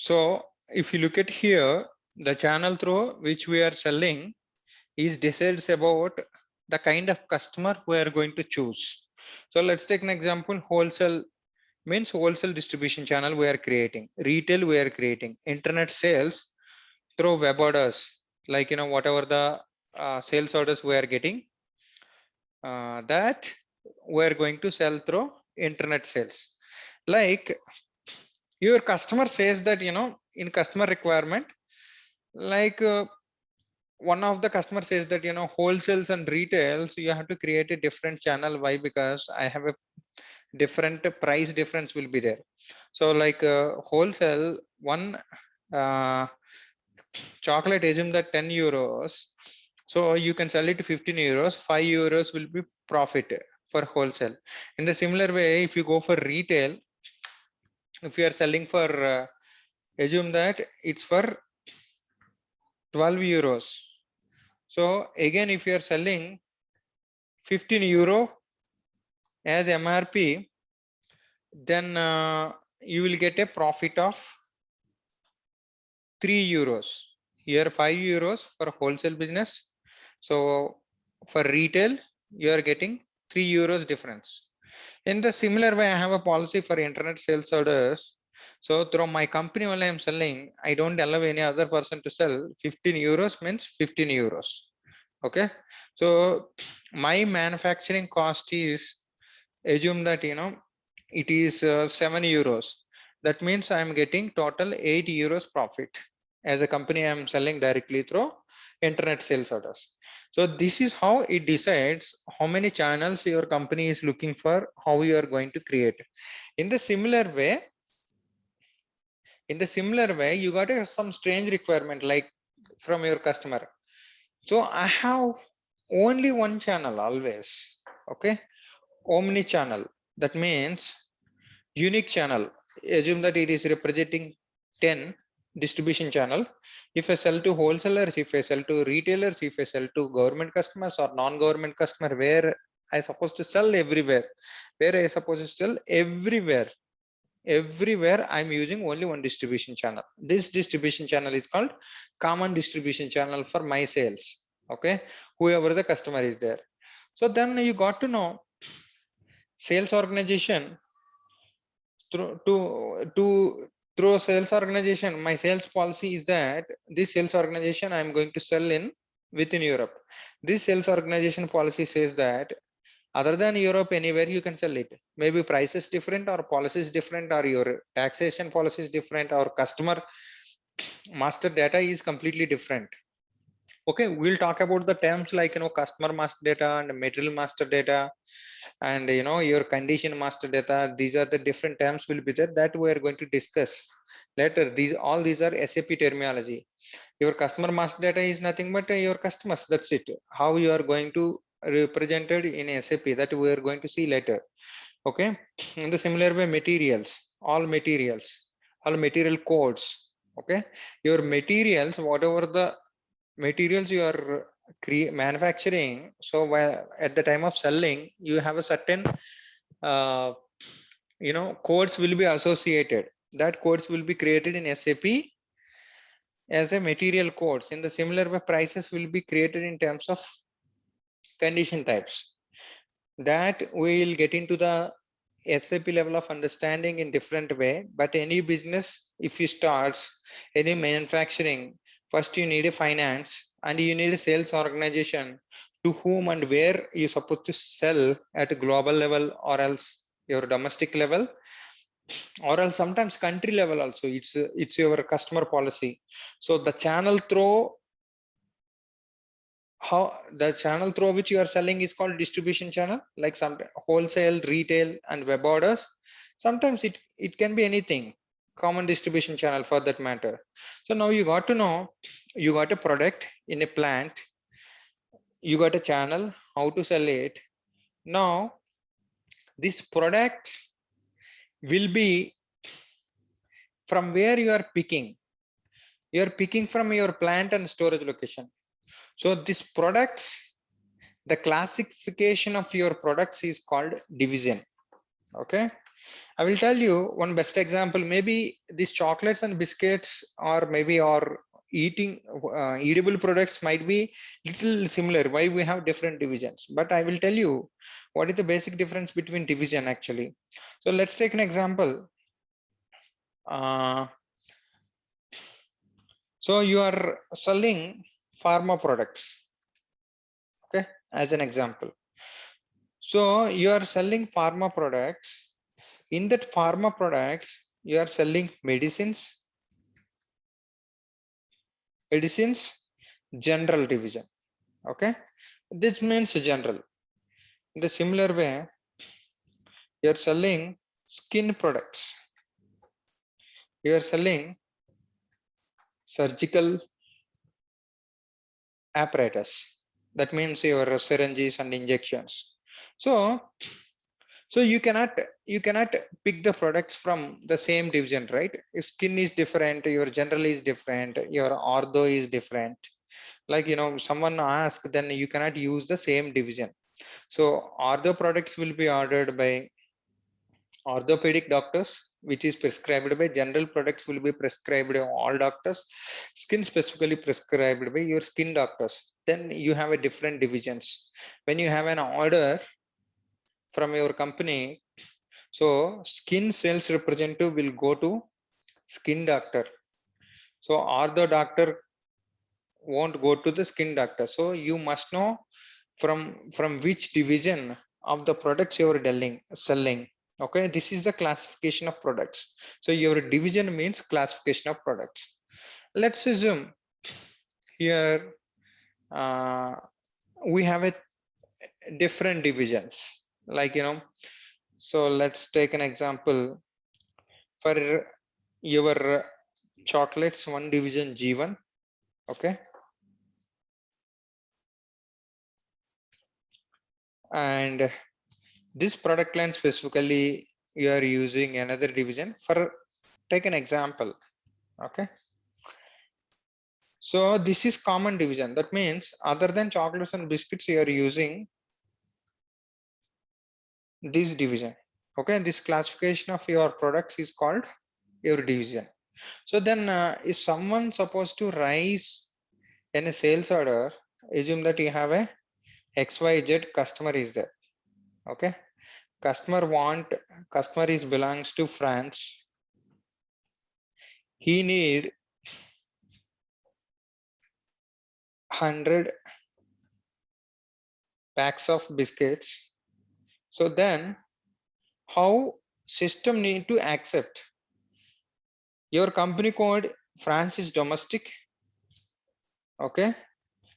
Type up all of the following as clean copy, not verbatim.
So if you look at here, the channel through which we are selling is decides about the kind of customer we are going to choose. So let's take an example. Wholesale means wholesale distribution channel we are creating, retail we are creating, internet sales through web orders, like whatever the sales orders we are getting, that we are going to sell through internet sales. Like your customer says that in customer requirement, like one of the customer says that wholesales and retails you have to create a different channel. Why? Because I have a different price difference will be there. So like wholesale one uh, chocolate, assume that 10 euros, so you can sell it to 15 euros, 5 euros will be profit for wholesale. In the similar way, if you go for retail, if you are selling for assume that it's for 12 euros, so again if you are selling 15 euro as MRP, then you will get a profit of 3 euros. Here 5 euros for wholesale business. So for retail, you are getting 3 euros difference. In the similar way, I have a policy for internet sales orders. So through my company only I'm selling, I don't allow any other person to sell. 15 euros means 15 euros. Okay. So my manufacturing cost is, assume that it is 7 euros. That means I'm getting total 8 euros profit. As a company, I'm selling directly through internet sales orders. So this is how it decides how many channels your company is looking for, how you are going to create. In the similar way, you got some strange requirement like from your customer. So I have only one channel always. Okay. Omni channel, that means unique channel. Assume that it is representing 10 distribution channel. If I sell to wholesalers, if I sell to retailers, if I sell to government customers or non-government customer, where I supposed to sell everywhere, everywhere I'm using only one distribution channel. This distribution channel is called common distribution channel for my sales. Okay, whoever the customer is there. So then you got to know sales organization through sales organization. My sales policy is that this sales organization I'm going to sell in within Europe. This sales organization policy says that other than Europe, anywhere you can sell it. Maybe price is different or policy is different or your taxation policy is different or customer master data is completely different. Okay, we'll talk about the terms like customer master data and material master data and your condition master data. These are the different terms will be there that we are going to discuss later. These are SAP terminology. Your customer master data is nothing but your customers, that's it. How you are going to represented in SAP, that we are going to see later. Okay. In the similar way, all material codes. Okay, your materials, whatever the materials you are manufacturing, so at the time of selling you have a certain uh, codes will be associated. That codes will be created in SAP as a material codes. In the similar way, prices will be created in terms of condition types. That we will get into the SAP level of understanding in different way. But any business, if you start any manufacturing, first you need a finance and you need a sales organization to whom and where you supposed to sell at a global level or else your domestic level or else sometimes country level also. It's your customer policy. So the channel through which you are selling is called distribution channel, like some wholesale, retail and web orders. Sometimes it can be anything, common distribution channel for that matter. So now you got to know, you got a product in a plant, you got a channel, how to sell it. Now this product will be from where you are picking from your plant and storage location. So this products, the classification of your products is called division. Okay, I will tell you one best example. Maybe these chocolates and biscuits or maybe or eating eatable products might be little similar. Why we have different divisions? But I will tell you what is the basic difference between division actually. So let's take an example. uh, so you are selling pharma products, okay, as an example. So you are selling pharma products. In that pharma products you are selling medicines general division, okay. This means general. In the similar way, you are selling skin products, you are selling surgical apparatus, that means your syringes and injections. So so you cannot pick the products from the same division, right? If skin is different, your general is different, your ortho is different. Like, someone ask, then you cannot use the same division. So ortho products will be ordered by orthopedic doctors, which is prescribed by general products will be prescribed by all doctors, skin specifically prescribed by your skin doctors. Then you have a different divisions. When you have an order from your company, so skin sales representative will go to skin doctor. So ortho doctor won't go to the skin doctor. So you must know from which division of the products you are selling. Okay, this is the classification of products. So your division means classification of products. Let's assume here uh, we have a different divisions, like, so let's take an example for your chocolates, one division G1, okay, and this product line specifically you are using another division for, take an example, okay. So this is common division. That means other than chocolates and biscuits, you are using this division. Okay, this classification of your products is called your division. So then is someone supposed to raise in a sales order? Assume that you have a XYZ customer is there. Okay, customer is belongs to France. He need 100 packs of biscuits. So then how system need to accept your company code? France is domestic, okay.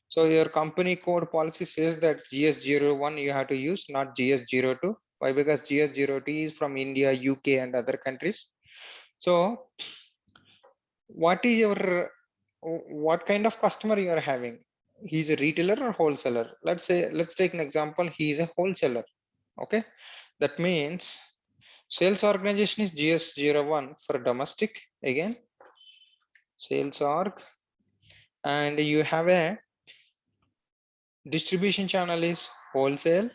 So your company code policy says that GS01 you have to use, not GS02. Why? Because GS02 is from India, UK and other countries. So what is your, what kind of customer you are having? He's a retailer or wholesaler? Let's take an example, he is a wholesaler, okay. That means sales organization is GS01 for domestic, again sales org, and you have a distribution channel is wholesale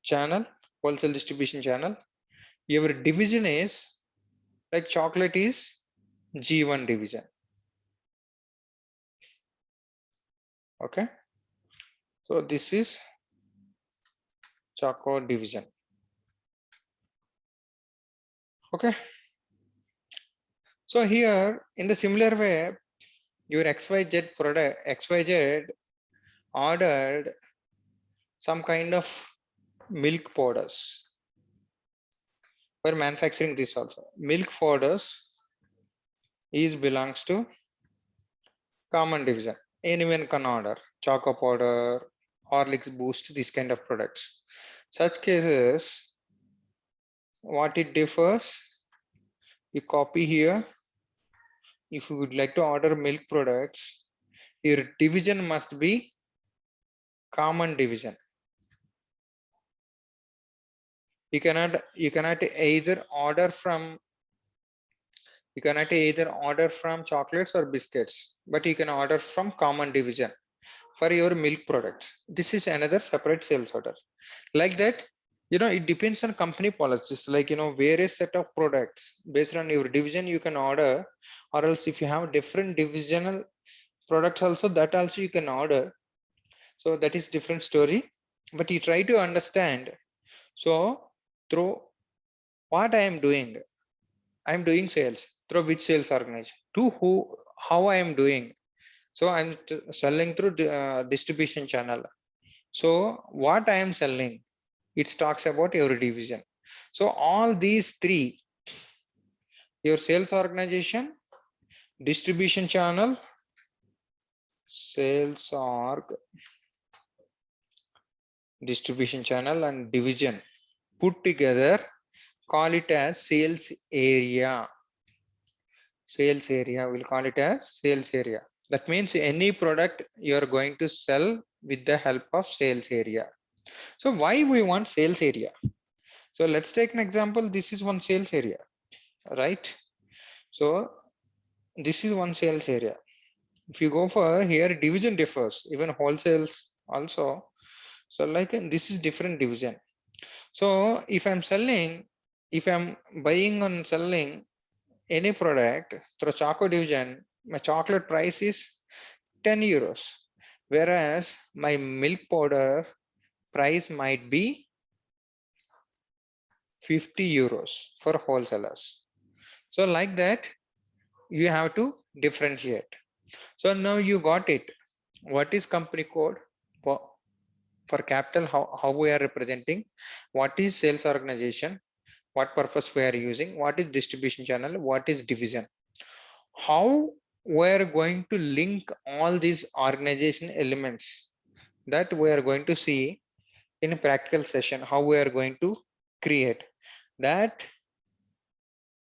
channel, wholesale distribution channel. Your division is like chocolate is G1 division, okay. So this is Choco division, okay. So here in the similar way, your XYZ product, XYZ ordered some kind of milk powders. We're manufacturing this also. Milk powders is belongs to common division. Anyone can order choco powder, Horlicks Boost, these kind of products. Such cases, what it differs, you copy here. If you would like to order milk products, your division must be common division. You cannot either order from chocolates or biscuits, but you can order from common division. for your milk products. This is another separate sales order. Like that, it depends on company policies. Like, various set of products based on your division you can order, or else if you have different divisional products also, that also you can order. So that is different story, but you try to understand. So through what I am doing sales through which sales organization, to who, how I am doing. So I'm selling through distribution channel. So what I am selling, it talks about your division. So all these three, your sales organization, distribution channel, sales org, distribution channel, and division put together, call it as sales area. Sales area, we'll call it as sales area. That means any product you're going to sell with the help of sales area. So why we want sales area? So let's take an example. This is one sales area, right? So this is one sales area. If you go for here, division differs, even wholesales also. So like this is different division. So if I'm selling, if I'm buying and selling any product through Choco division, my chocolate price is 10 euros, whereas my milk powder price might be 50 euros for wholesalers. So like that, you have to differentiate. So now you got it. What is company code for capital? How we are representing? What is sales organization? What purpose we are using? What is distribution channel? What is division? How we are going to link all these organization elements, that we are going to see in a practical session. How we are going to create that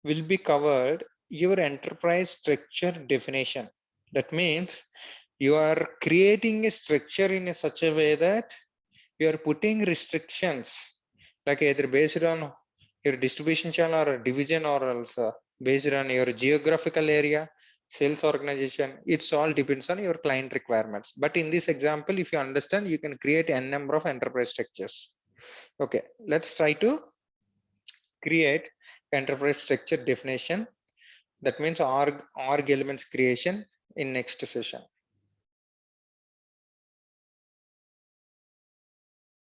will be covered your enterprise structure definition. That means you are creating a structure in a such a way that you are putting restrictions, like either based on your distribution channel or a division, or also based on your geographical area, sales organization. It's all depends on your client requirements. But in this example, if you understand, you can create n number of enterprise structures. Okay, let's try to create enterprise structure definition. That means org elements creation in next session.